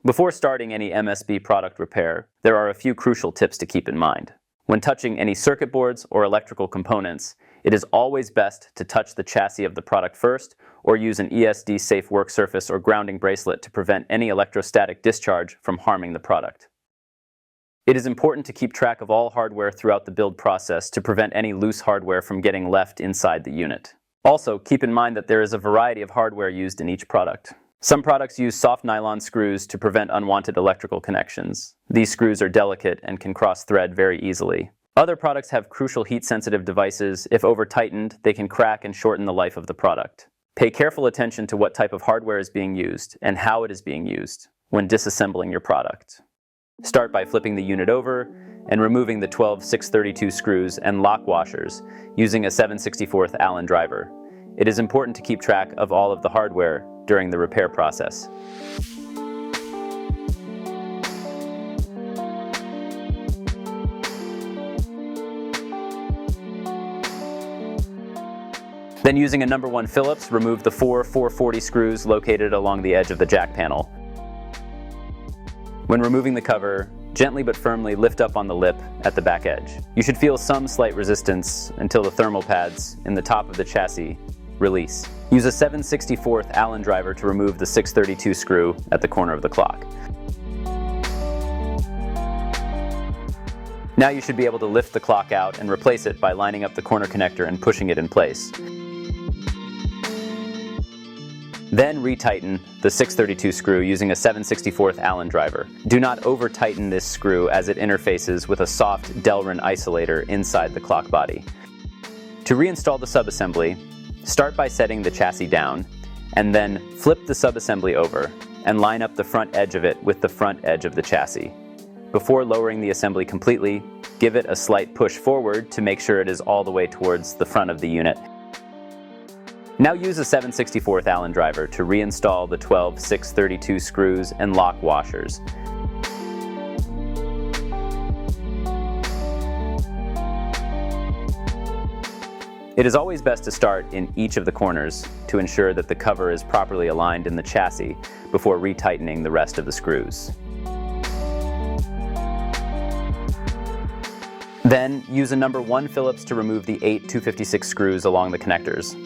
Before starting any MSB product repair, there are a few crucial tips to keep in mind. When touching any circuit boards or electrical components, it is always best to touch the chassis of the product first or use an ESD-safe work surface or grounding bracelet to prevent any electrostatic discharge from harming the product. It is important to keep track of all hardware throughout the build process to prevent any loose hardware from getting left inside the unit. Also, keep in mind that there is a variety of hardware used in each product. Some products use soft nylon screws to prevent unwanted electrical connections. These screws are delicate and can cross-thread very easily. Other products have crucial heat-sensitive devices. If over-tightened, they can crack and shorten the life of the product. Pay careful attention to what type of hardware is being used and how it is being used when disassembling your product. Start by flipping the unit over and removing the 12 632 screws and lock washers using a 7/64 Allen driver. It is important to keep track of all of the hardware during the repair process. Then using a No. 1 Phillips, remove the 4 440 screws located along the edge of the jack panel. When removing the cover, gently but firmly lift up on the lip at the back edge. You should feel some slight resistance until the thermal pads in the top of the chassis release. Use a 7/64 Allen driver to remove the 632 screw at the corner of the clock. Now you should be able to lift the clock out and replace it by lining up the corner connector and pushing it in place. Then retighten the 632 screw using a 7/64 Allen driver. Do not over-tighten this screw as it interfaces with a soft Delrin isolator inside the clock body. To reinstall the subassembly, start by setting the chassis down, and then flip the subassembly over and line up the front edge of it with the front edge of the chassis. Before lowering the assembly completely, give it a slight push forward to make sure it is all the way towards the front of the unit. Now use a 7/64 Allen driver to reinstall the 12 632 screws and lock washers. It is always best to start in each of the corners to ensure that the cover is properly aligned in the chassis before retightening the rest of the screws. Then use a No. 1 Phillips to remove the 8 256 screws along the connectors.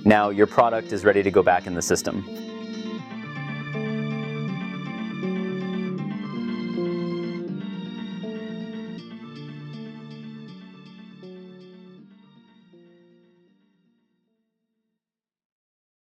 Now your product is ready to go back in the system.